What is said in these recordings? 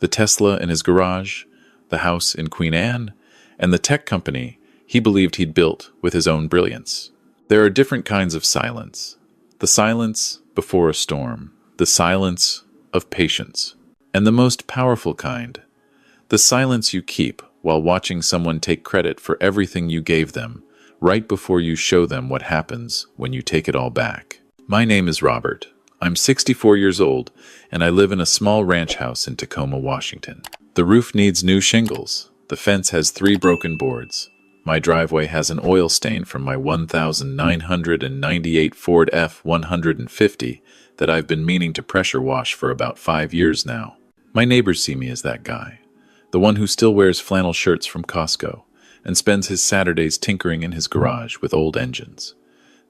The Tesla in his garage, the house in Queen Anne, and the tech company he believed he'd built with his own brilliance. There are different kinds of silence. The silence before a storm, the silence of patience, and the most powerful kind, the silence you keep while watching someone take credit for everything you gave them, right before you show them what happens when you take it all back. My name is Robert. I'm 64 years old, and I live in a small ranch house in Tacoma, Washington. The roof needs new shingles. The fence has 3 broken boards. My driveway has an oil stain from my 1998 Ford F-150 that I've been meaning to pressure wash for about 5 years now. My neighbors see me as that guy, the one who still wears flannel shirts from Costco and spends his Saturdays tinkering in his garage with old engines.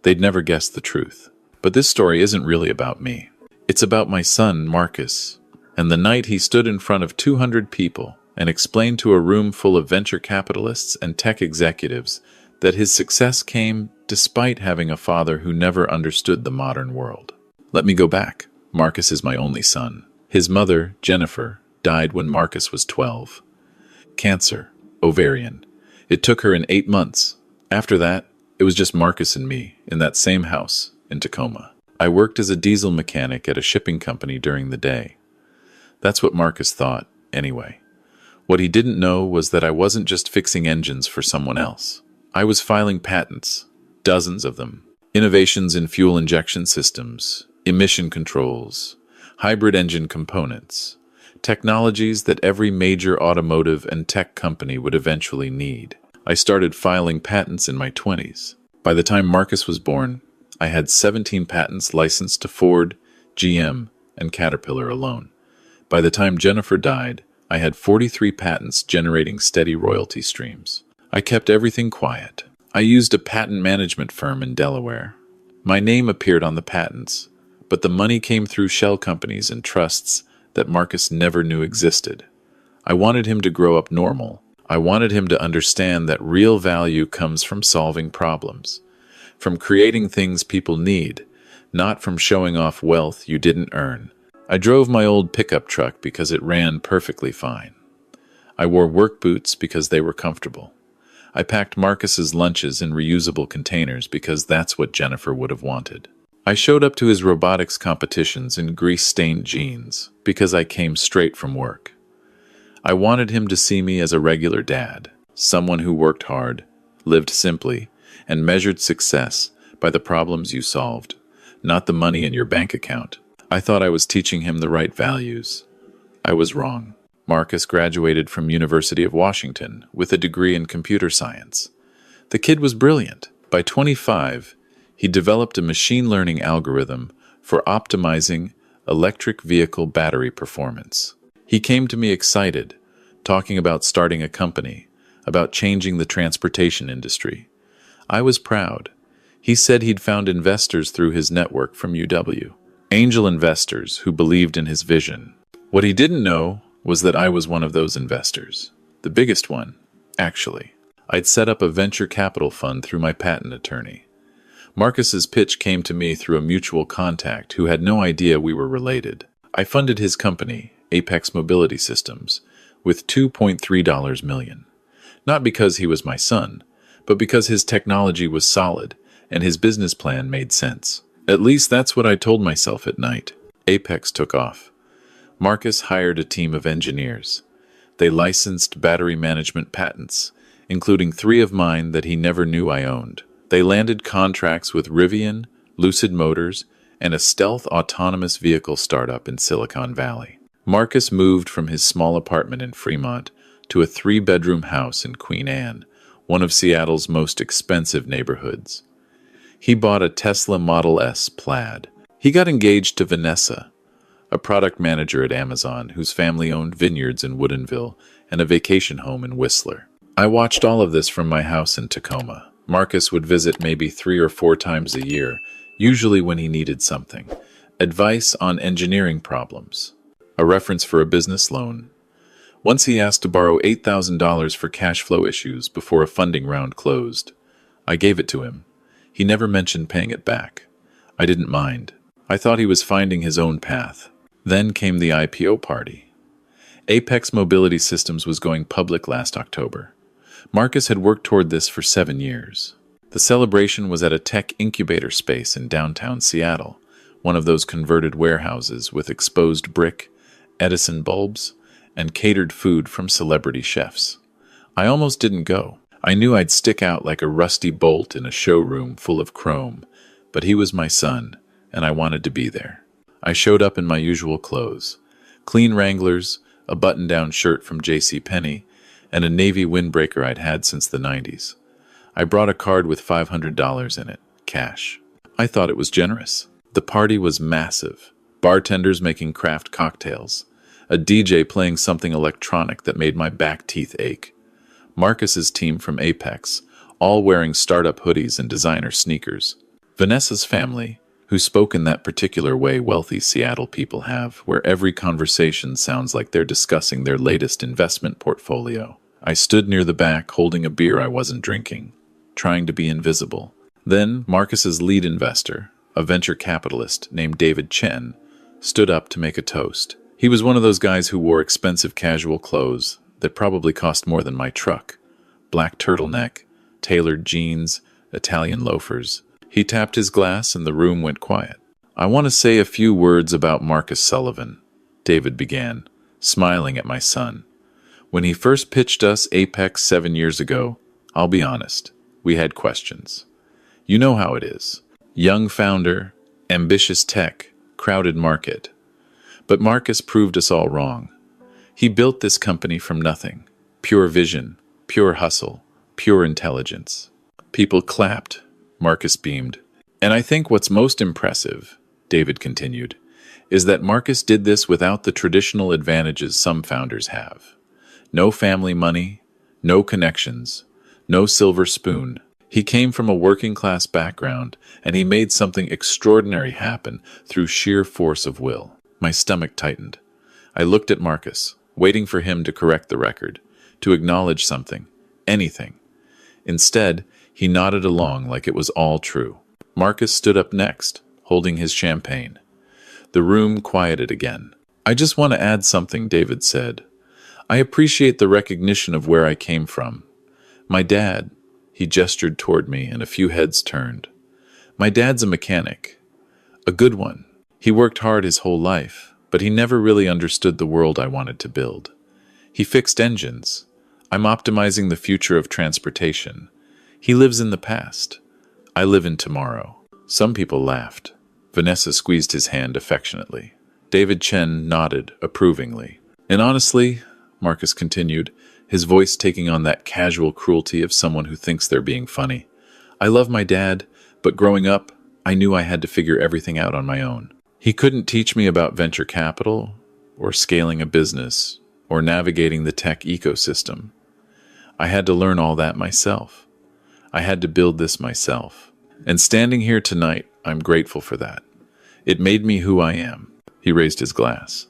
They'd never guess the truth. But this story isn't really about me. It's about my son, Marcus, and the night he stood in front of 200 people and explained to a room full of venture capitalists and tech executives that his success came despite having a father who never understood the modern world. Let me go back. Marcus is my only son. His mother, Jennifer, died when Marcus was 12. Cancer, ovarian. It took her in 8 months. After that, it was just Marcus and me in that same house in Tacoma. I worked as a diesel mechanic at a shipping company during the day. That's what Marcus thought, anyway. What he didn't know was that I wasn't just fixing engines for someone else. I was filing patents, dozens of them. Innovations in fuel injection systems, emission controls, hybrid engine components, technologies that every major automotive and tech company would eventually need. I started filing patents in my 20s. By the time Marcus was born, I had 17 patents licensed to Ford, GM, and Caterpillar alone. By the time Jennifer died, I had 43 patents generating steady royalty streams. I kept everything quiet. I used a patent management firm in Delaware. My name appeared on the patents, but the money came through shell companies and trusts that Marcus never knew existed. I wanted him to grow up normal. I wanted him to understand that real value comes from solving problems, from creating things people need, not from showing off wealth you didn't earn. I drove my old pickup truck because it ran perfectly fine. I wore work boots because they were comfortable. I packed Marcus's lunches in reusable containers because that's what Jennifer would have wanted. I showed up to his robotics competitions in grease-stained jeans because I came straight from work. I wanted him to see me as a regular dad, someone who worked hard, lived simply, and measured success by the problems you solved, not the money in your bank account. I thought I was teaching him the right values. I was wrong. Marcus graduated from University of Washington with a degree in computer science. The kid was brilliant. By 25, he developed a machine learning algorithm for optimizing electric vehicle battery performance. He came to me excited, talking about starting a company, about changing the transportation industry. I was proud. He said he'd found investors through his network from UW, angel investors who believed in his vision. What he didn't know was that I was one of those investors, the biggest one, actually. I'd set up a venture capital fund through my patent attorney. Marcus's pitch came to me through a mutual contact who had no idea we were related. I funded his company, Apex Mobility Systems, with $2.3 million. Not because he was my son, but because his technology was solid and his business plan made sense. At least that's what I told myself at night. Apex took off. Marcus hired a team of engineers. They licensed battery management patents, including 3 of mine that he never knew I owned. They landed contracts with Rivian, Lucid Motors, and a stealth autonomous vehicle startup in Silicon Valley. Marcus moved from his small apartment in Fremont to a 3-bedroom house in Queen Anne, one of Seattle's most expensive neighborhoods. He bought a Tesla Model S Plaid. He got engaged to Vanessa, a product manager at Amazon whose family owned vineyards in Woodinville and a vacation home in Whistler. I watched all of this from my house in Tacoma. Marcus would visit maybe 3 or 4 times a year, usually when he needed something. Advice on engineering problems. A reference for a business loan. Once he asked to borrow $8,000 for cash flow issues before a funding round closed. I gave it to him. He never mentioned paying it back. I didn't mind. I thought he was finding his own path. Then came the IPO party. Apex Mobility Systems was going public last October. Marcus had worked toward this for 7 years. The celebration was at a tech incubator space in downtown Seattle, one of those converted warehouses with exposed brick, Edison bulbs, and catered food from celebrity chefs. I almost didn't go. I knew I'd stick out like a rusty bolt in a showroom full of chrome, but he was my son, and I wanted to be there. I showed up in my usual clothes: clean Wranglers, a button-down shirt from JCPenney, and a navy windbreaker I'd had since the 90s. I brought a card with $500 in it, cash. I thought it was generous. The party was massive. Bartenders making craft cocktails. A DJ playing something electronic that made my back teeth ache. Marcus's team from Apex, all wearing startup hoodies and designer sneakers. Vanessa's family, who spoke in that particular way wealthy Seattle people have, where every conversation sounds like they're discussing their latest investment portfolio. I stood near the back holding a beer I wasn't drinking, trying to be invisible. Then Marcus's lead investor, a venture capitalist named David Chen, stood up to make a toast. He was one of those guys who wore expensive casual clothes that probably cost more than my truck. Black turtleneck, tailored jeans, Italian loafers. He tapped his glass and the room went quiet. "I want to say a few words about Marcus Sullivan," David began, smiling at my son. "When he first pitched us Apex 7 years ago, I'll be honest, we had questions. You know how it is. Young founder, ambitious tech, crowded market. But Marcus proved us all wrong. He built this company from nothing. Pure vision, pure hustle, pure intelligence." People clapped. Marcus beamed. "And I think what's most impressive," David continued, "is that Marcus did this without the traditional advantages some founders have. No family money, no connections, no silver spoon. He came from a working-class background, and he made something extraordinary happen through sheer force of will." My stomach tightened. I looked at Marcus, waiting for him to correct the record, to acknowledge something, anything. Instead, he nodded along like it was all true. Marcus stood up next, holding his champagne. The room quieted again. "I just want to add something," David said. "I appreciate the recognition of where I came from. My dad," he gestured toward me and a few heads turned. "My dad's a mechanic. A good one. He worked hard his whole life, but he never really understood the world I wanted to build. He fixed engines. I'm optimizing the future of transportation. He lives in the past. I live in tomorrow." Some people laughed. Vanessa squeezed his hand affectionately. David Chen nodded approvingly. "And honestly," Marcus continued, his voice taking on that casual cruelty of someone who thinks they're being funny, "I love my dad, but growing up, I knew I had to figure everything out on my own. He couldn't teach me about venture capital, or scaling a business, or navigating the tech ecosystem. I had to learn all that myself. I had to build this myself. And standing here tonight, I'm grateful for that. It made me who I am." He raised his glass.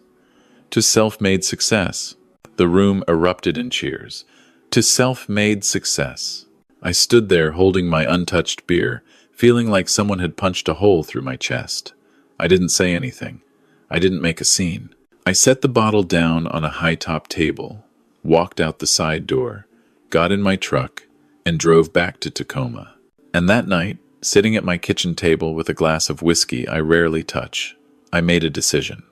"To self-made success." The room erupted in cheers. "To self-made success." I stood there holding my untouched beer, feeling like someone had punched a hole through my chest. I didn't say anything. I didn't make a scene. I set the bottle down on a high-top table, walked out the side door, got in my truck, and drove back to Tacoma. And that night, sitting at my kitchen table with a glass of whiskey I rarely touch, I made a decision.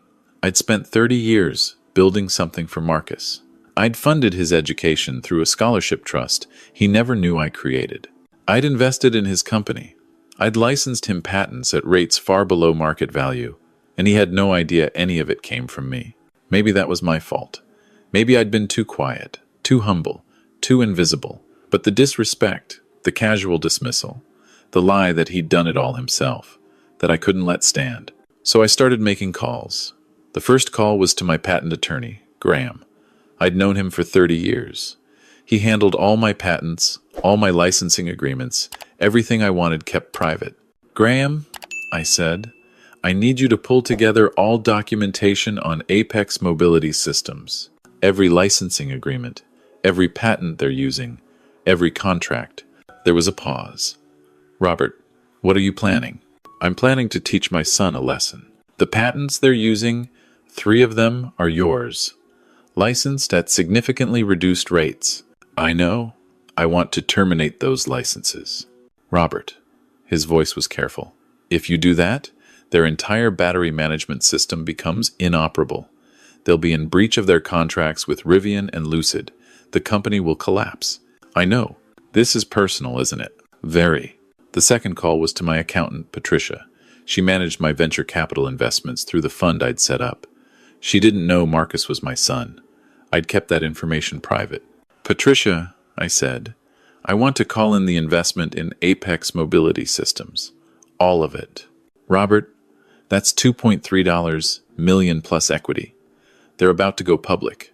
I'd spent 30 years building something for Marcus. I'd funded his education through a scholarship trust he never knew I created. I'd invested in his company. I'd licensed him patents at rates far below market value, and he had no idea any of it came from me. Maybe that was my fault. Maybe I'd been too quiet, too humble, too invisible. But the disrespect, the casual dismissal, the lie that he'd done it all himself, that I couldn't let stand. So I started making calls. The first call was to my patent attorney, Graham. I'd known him for 30 years. He handled all my patents, all my licensing agreements, everything I wanted kept private. "Graham," I said, "I need you to pull together all documentation on Apex Mobility Systems. Every licensing agreement, every patent they're using, every contract." There was a pause. "Robert, what are you planning?" "I'm planning to teach my son a lesson. The patents they're using, 3 of them are yours. licensed at significantly reduced rates. I know. I want to terminate those licenses. Robert. His voice was careful. If you do that, their entire battery management system becomes inoperable. They'll be in breach of their contracts with Rivian and Lucid. The company will collapse. I know. This is personal, isn't it? Very. The second call was to my accountant, Patricia. She managed my venture capital investments through the fund I'd set up. She didn't know Marcus was my son. I'd kept that information private. Patricia, I said, I want to call in the investment in Apex Mobility Systems. All of it. Robert, that's $2.3 million plus equity. They're about to go public.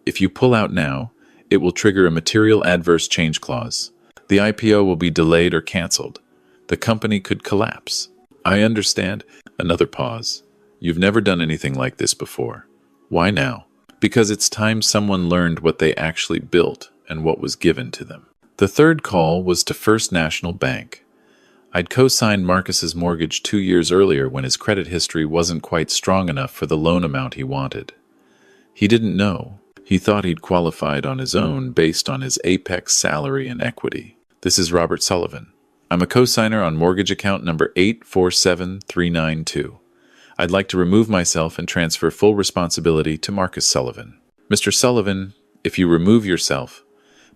If you pull out now, it will trigger a material adverse change clause. The IPO will be delayed or canceled. The company could collapse. I understand. Another pause. You've never done anything like this before. Why now? Because it's time someone learned what they actually built and what was given to them. The third call was to First National Bank. I'd co-signed Marcus's mortgage 2 years earlier when his credit history wasn't quite strong enough for the loan amount he wanted. He didn't know. He thought he'd qualified on his own based on his Apex salary and equity. This is Robert Sullivan. I'm a co-signer on mortgage account number 847392. I'd like to remove myself and transfer full responsibility to Marcus Sullivan. Mr. Sullivan, if you remove yourself,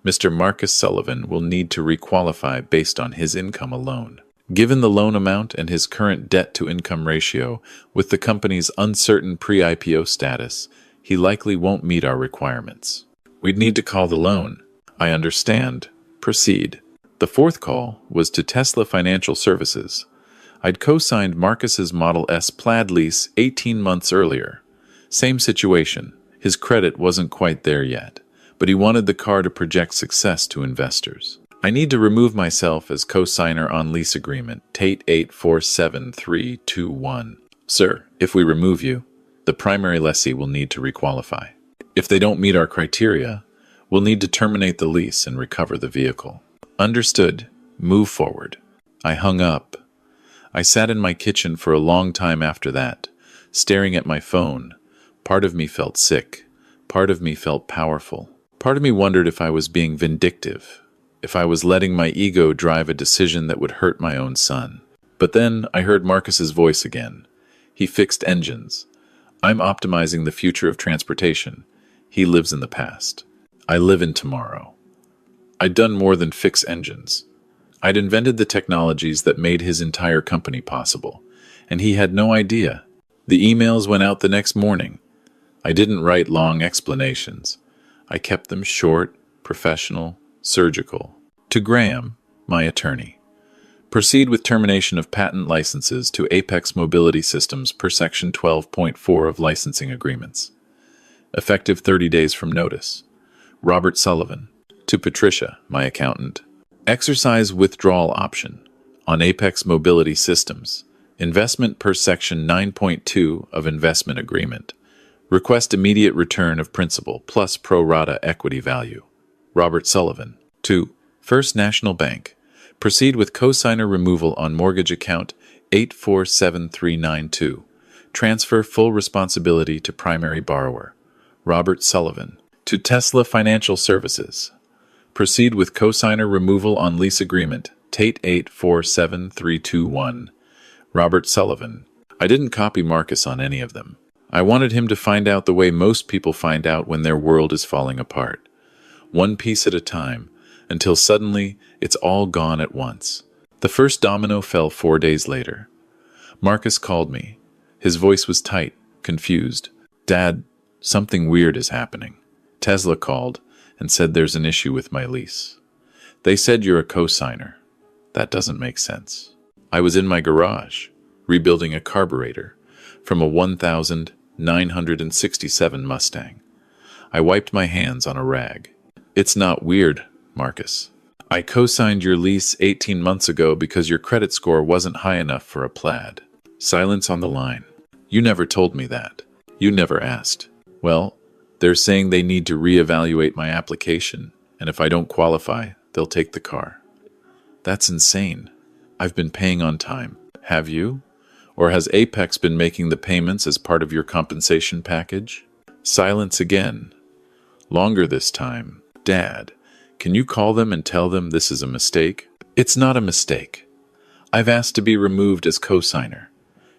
Mr. Marcus Sullivan will need to requalify based on his income alone. Given the loan amount and his current debt-to-income ratio, with the company's uncertain pre-IPO status, he likely won't meet our requirements. We'd need to call the loan. I understand. Proceed. The fourth call was to Tesla Financial Services. I'd co-signed Marcus's Model S Plaid lease 18 months earlier. Same situation. His credit wasn't quite there yet, but he wanted the car to project success to investors. I need to remove myself as co-signer on lease agreement Tate 847321. Sir, if we remove you, the primary lessee will need to requalify. If they don't meet our criteria, we'll need to terminate the lease and recover the vehicle. Understood. Move forward. I hung up. I sat in my kitchen for a long time after that, staring at my phone. Part of me felt sick. Part of me felt powerful. Part of me wondered if I was being vindictive, if I was letting my ego drive a decision that would hurt my own son. But then I heard Marcus's voice again. He fixed engines. I'm optimizing the future of transportation. He lives in the past. I live in tomorrow. I'd done more than fix engines. I'd invented the technologies that made his entire company possible, and he had no idea. The emails went out the next morning. I didn't write long explanations. I kept them short, professional, surgical. To Graham, my attorney. Proceed with termination of patent licenses to Apex Mobility Systems per Section 12.4 of licensing agreements. Effective 30 days from notice. Robert Sullivan. To Patricia, my accountant. Exercise withdrawal option on Apex Mobility Systems. Investment per Section 9.2 of Investment Agreement. Request immediate return of principal plus pro rata equity value. Robert Sullivan. 2. First National Bank. Proceed with cosigner removal on mortgage account 847392. Transfer full responsibility to primary borrower. Robert Sullivan. To Tesla Financial Services. Proceed with cosigner removal on lease agreement Tate 847321. Robert Sullivan. I didn't copy Marcus on any of them. I wanted him to find out the way most people find out when their world is falling apart. One piece at a time, until suddenly it's all gone at once. The first domino fell 4 days later. Marcus called me. His voice was tight, confused. Dad, something weird is happening. Tesla called and said there's an issue with my lease. They said you're a co-signer. That doesn't make sense. I was in my garage, rebuilding a carburetor from a 1967 Mustang. I wiped my hands on a rag. It's not weird, Marcus. I co-signed your lease 18 months ago because your credit score wasn't high enough for a Plaid. Silence on the line. You never told me that. You never asked. Well, they're saying they need to reevaluate my application, and if I don't qualify, they'll take the car. That's insane. I've been paying on time. Have you? Or has Apex been making the payments as part of your compensation package? Silence again. Longer this time. Dad, can you call them and tell them this is a mistake? It's not a mistake. I've asked to be removed as co-signer.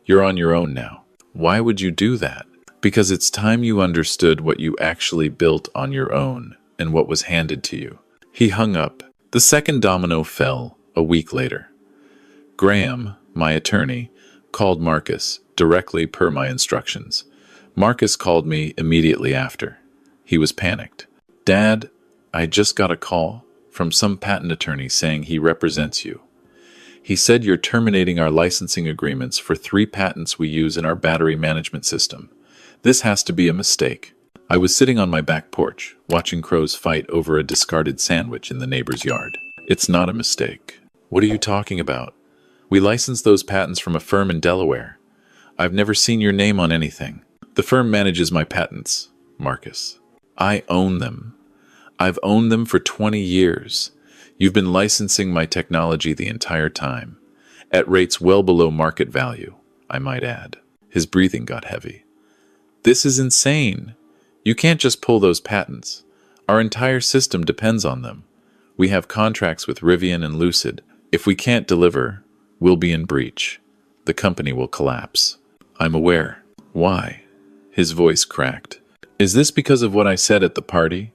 You're on your own now. Why would you do that? Because it's time you understood what you actually built on your own and what was handed to you. He hung up. The second domino fell a week later. Graham, my attorney, called Marcus directly per my instructions. Marcus called me immediately after. He was panicked. Dad, I just got a call from some patent attorney saying he represents you. He said you're terminating our licensing agreements for 3 patents we use in our battery management system. This has to be a mistake. I was sitting on my back porch, watching crows fight over a discarded sandwich in the neighbor's yard. It's not a mistake. What are you talking about? We licensed those patents from a firm in Delaware. I've never seen your name on anything. The firm manages my patents, Marcus. I own them. I've owned them for 20 years. You've been licensing my technology the entire time, at rates well below market value, I might add. His breathing got heavy. This is insane. You can't just pull those patents. Our entire system depends on them. We have contracts with Rivian and Lucid. If we can't deliver, we'll be in breach. The company will collapse. I'm aware. Why? His voice cracked. Is this because of what I said at the party?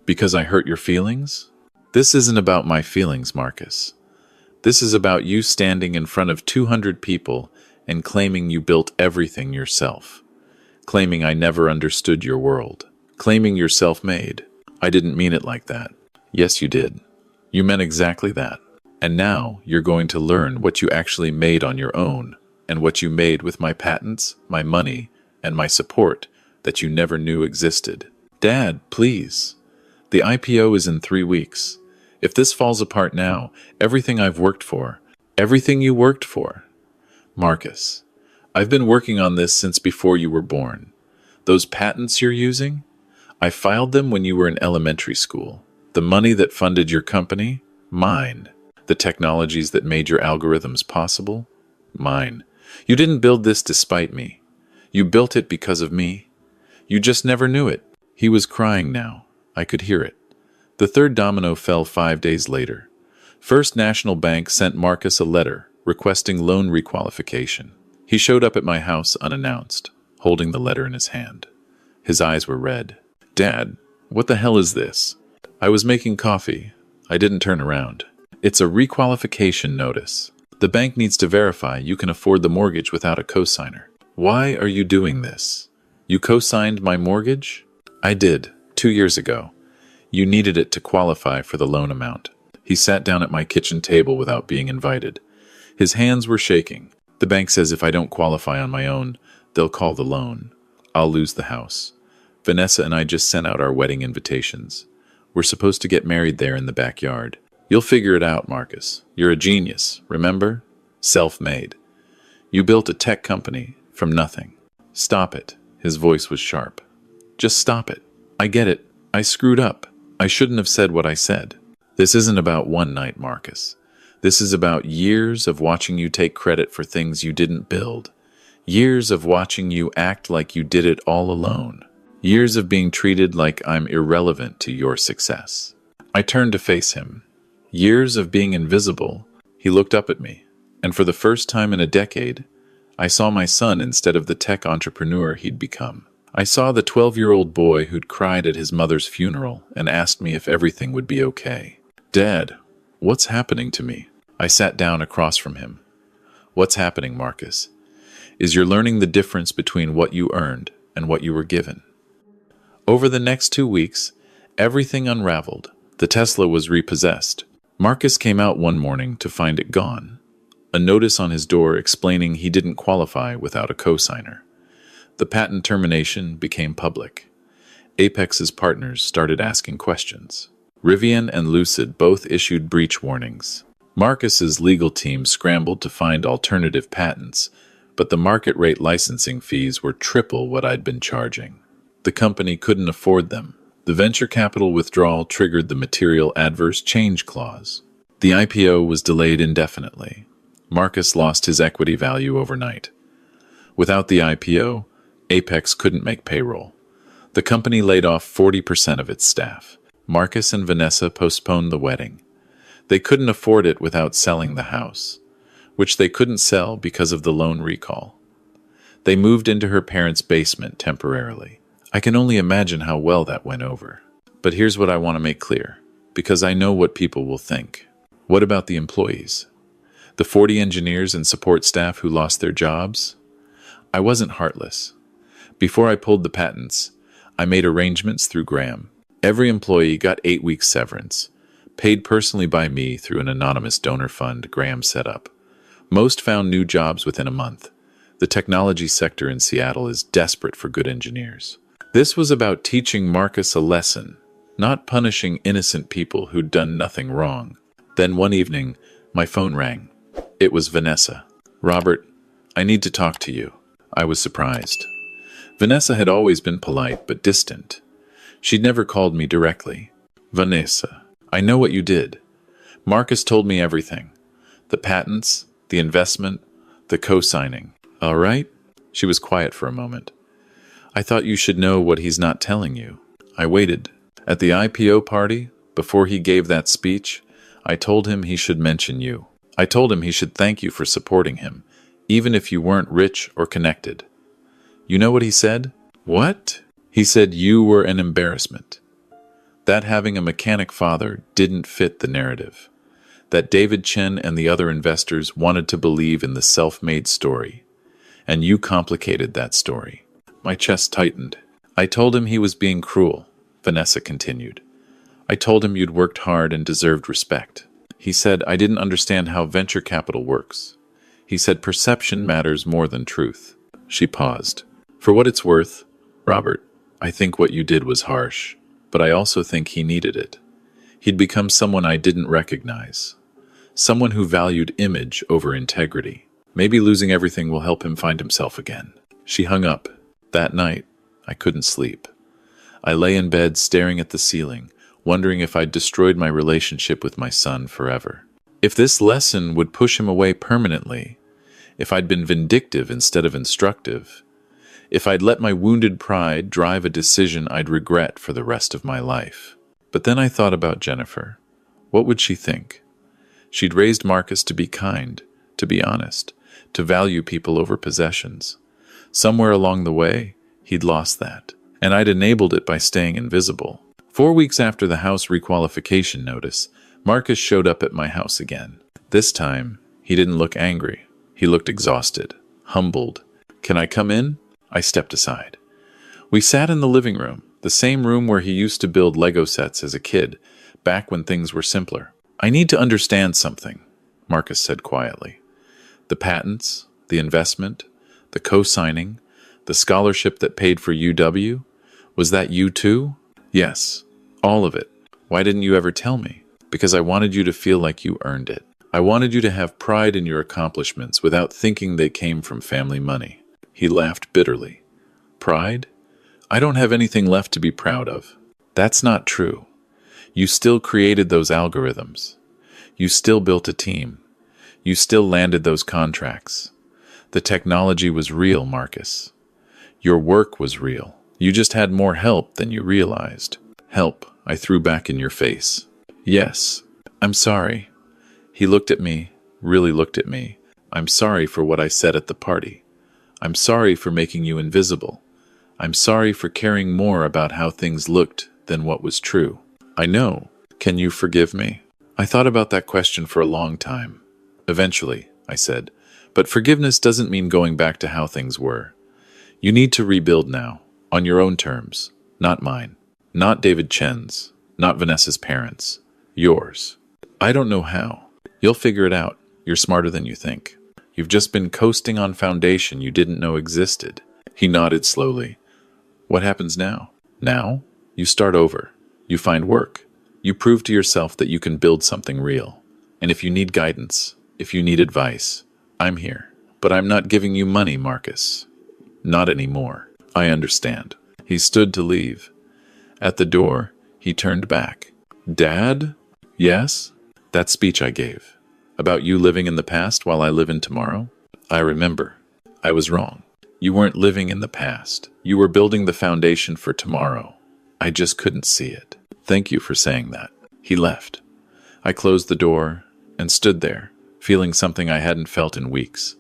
Because I hurt your feelings? This isn't about my feelings, Marcus. This is about you standing in front of 200 people and claiming you built everything yourself. Claiming I never understood your world. Claiming you're self-made. I didn't mean it like that. Yes, you did. You meant exactly that. And now you're going to learn what you actually made on your own and what you made with my patents, my money, and my support that you never knew existed. Dad, please. The IPO is in 3 weeks. If this falls apart now, everything I've worked for, everything you worked for. Marcus, I've been working on this since before you were born. Those patents you're using, I filed them when you were in elementary school. The money that funded your company, mine. The technologies that made your algorithms possible, mine. You didn't build this despite me. You built it because of me. You just never knew it. He was crying now. I could hear it. The third domino fell 5 days later. First National Bank sent Marcus a letter requesting loan requalification. He showed up at my house unannounced, holding the letter in his hand. His eyes were red. Dad, what the hell is this? I was making coffee. I didn't turn around. It's a requalification notice. The bank needs to verify you can afford the mortgage without a cosigner. Why are you doing this? You co-signed my mortgage? I did, 2 years ago. You needed it to qualify for the loan amount. He sat down at my kitchen table without being invited. His hands were shaking. The bank says if I don't qualify on my own, they'll call the loan. I'll lose the house. Vanessa and I just sent out our wedding invitations. We're supposed to get married there in the backyard. You'll figure it out, Marcus. You're a genius, remember? Self-made. You built a tech company from nothing. Stop it. His voice was sharp. Just stop it. I get it. I screwed up. I shouldn't have said what I said. This isn't about one night, Marcus. This is about years of watching you take credit for things you didn't build. Years of watching you act like you did it all alone. Years of being treated like I'm irrelevant to your success. I turned to face him. Years of being invisible. He looked up at me, and for the first time in a decade, I saw my son instead of the tech entrepreneur he'd become. I saw the 12-year-old boy who'd cried at his mother's funeral and asked me if everything would be okay. Dad, what's happening to me? I sat down across from him. What's happening, Marcus, is you're learning the difference between what you earned and what you were given. Over the next 2 weeks, everything unraveled. The Tesla was repossessed. Marcus came out one morning to find it gone. A notice on his door explaining he didn't qualify without a cosigner. The patent termination became public. Apex's partners started asking questions. Rivian and Lucid both issued breach warnings. Marcus's legal team scrambled to find alternative patents, but the market rate licensing fees were triple what I'd been charging. The company couldn't afford them. The venture capital withdrawal triggered the material adverse change clause. The IPO was delayed indefinitely. Marcus lost his equity value overnight. Without the IPO, Apex couldn't make payroll. The company laid off 40% of its staff. Marcus and Vanessa postponed the wedding. They couldn't afford it without selling the house, which they couldn't sell because of the loan recall. They moved into her parents' basement temporarily. I can only imagine how well that went over. But here's what I want to make clear, because I know what people will think. What about the employees? The 40 engineers and support staff who lost their jobs? I wasn't heartless. Before I pulled the patents, I made arrangements through Graham. Every employee got 8 weeks severance, paid personally by me through an anonymous donor fund Graham set up. Most found new jobs within a month. The technology sector in Seattle is desperate for good engineers. This was about teaching Marcus a lesson, not punishing innocent people who'd done nothing wrong. Then one evening, my phone rang. It was Vanessa. "Robert, I need to talk to you." I was surprised. Vanessa had always been polite but distant. She'd never called me directly. "Vanessa, I know what you did. Marcus told me everything. The patents, the investment, the co-signing. All right?" She was quiet for a moment. "I thought you should know what he's not telling you." I waited. At the IPO party, before he gave that speech, I told him he should mention you. I told him he should thank you for supporting him, even if you weren't rich or connected. You know what he said? What? He said you were an embarrassment. That having a mechanic father didn't fit the narrative. That David Chen and the other investors wanted to believe in the self-made story. And you complicated that story. My chest tightened. I told him he was being cruel, Vanessa continued. I told him you'd worked hard and deserved respect. He said I didn't understand how venture capital works. He said perception matters more than truth. She paused. For what it's worth, Robert, I think what you did was harsh, but I also think he needed it. He'd become someone I didn't recognize. Someone who valued image over integrity. Maybe losing everything will help him find himself again. She hung up. That night, I couldn't sleep. I lay in bed staring at the ceiling, wondering if I'd destroyed my relationship with my son forever. If this lesson would push him away permanently, if I'd been vindictive instead of instructive, if I'd let my wounded pride drive a decision I'd regret for the rest of my life. But then I thought about Jennifer. What would she think? She'd raised Marcus to be kind, to be honest, to value people over possessions. Somewhere along the way, he'd lost that, and I'd enabled it by staying invisible. 4 weeks after the house requalification notice, Marcus showed up at my house again. This time, he didn't look angry. He looked exhausted, humbled. "Can I come in?" I stepped aside. We sat in the living room, the same room where he used to build Lego sets as a kid, back when things were simpler. "I need to understand something," Marcus said quietly. "The patents, the investment, the co-signing, the scholarship that paid for UW, was that you too?" "Yes, all of it. Why didn't you ever tell me?" "Because I wanted you to feel like you earned it. I wanted you to have pride in your accomplishments without thinking they came from family money." He laughed bitterly. "Pride? I don't have anything left to be proud of." "That's not true. You still created those algorithms. You still built a team. You still landed those contracts. The technology was real, Marcus. Your work was real. You just had more help than you realized." "Help," I threw back in your face. "Yes. I'm sorry." He looked at me, really looked at me. "I'm sorry for what I said at the party. I'm sorry for making you invisible. I'm sorry for caring more about how things looked than what was true." "I know. Can you forgive me?" I thought about that question for a long time. "Eventually," I said, "but forgiveness doesn't mean going back to how things were. You need to rebuild now, on your own terms, not mine, not David Chen's, not Vanessa's parents, yours." "I don't know how. You'll figure it out. You're smarter than you think. You've just been coasting on foundation you didn't know existed." He nodded slowly. "What happens now?" "Now? You start over. You find work. You prove to yourself that you can build something real. And if you need guidance, if you need advice, I'm here. But I'm not giving you money, Marcus. Not anymore." "I understand." He stood to leave. At the door, he turned back. "Dad?" "Yes?" "That speech I gave, about you living in the past while I live in tomorrow. I remember. I was wrong. You weren't living in the past. You were building the foundation for tomorrow. I just couldn't see it. Thank you for saying that. He left. I closed the door and stood there, feeling something I hadn't felt in weeks.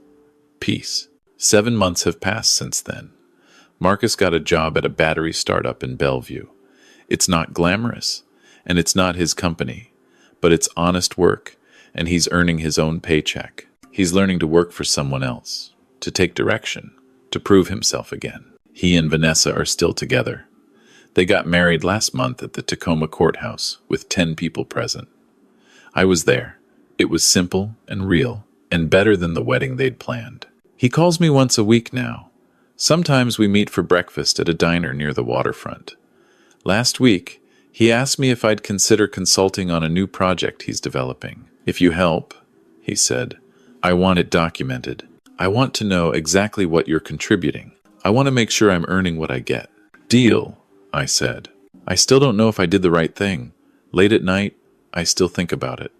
Peace. 7 months have passed since then. Marcus got a job at a battery startup in Bellevue. It's not glamorous, and it's not his company, but it's honest work, and he's earning his own paycheck. He's learning to work for someone else, to take direction, to prove himself again. He and Vanessa are still together. They got married last month at the Tacoma courthouse with 10 people present. I was there. It was simple and real, and better than the wedding they'd planned. He calls me once a week now. Sometimes we meet for breakfast at a diner near the waterfront. Last week, he asked me if I'd consider consulting on a new project he's developing. If you help, he said, I want it documented. I want to know exactly what you're contributing. I want to make sure I'm earning what I get. Deal, I said. I still don't know if I did the right thing. Late at night, I still think about it.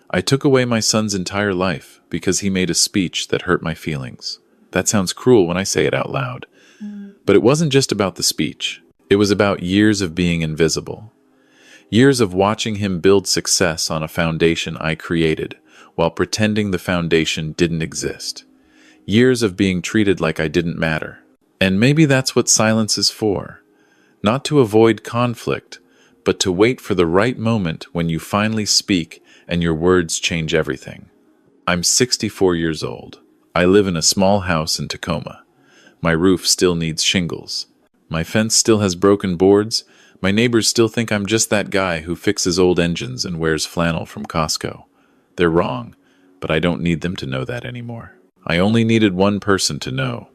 I took away my son's entire life because he made a speech that hurt my feelings. That sounds cruel when I say it out loud. But it wasn't just about the speech. It was about years of being invisible. Years of watching him build success on a foundation I created while pretending the foundation didn't exist. Years of being treated like I didn't matter. And maybe that's what silence is for. Not to avoid conflict, but to wait for the right moment when you finally speak and your words change everything. I'm 64 years old. I live in a small house in Tacoma. My roof still needs shingles. My fence still has broken boards. My neighbors still think I'm just that guy who fixes old engines and wears flannel from Costco. They're wrong, but I don't need them to know that anymore. I only needed one person to know,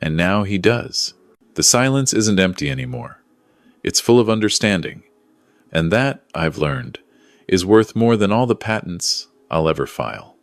and now he does. The silence isn't empty anymore. It's full of understanding, and that, I've learned, is worth more than all the patents I'll ever file.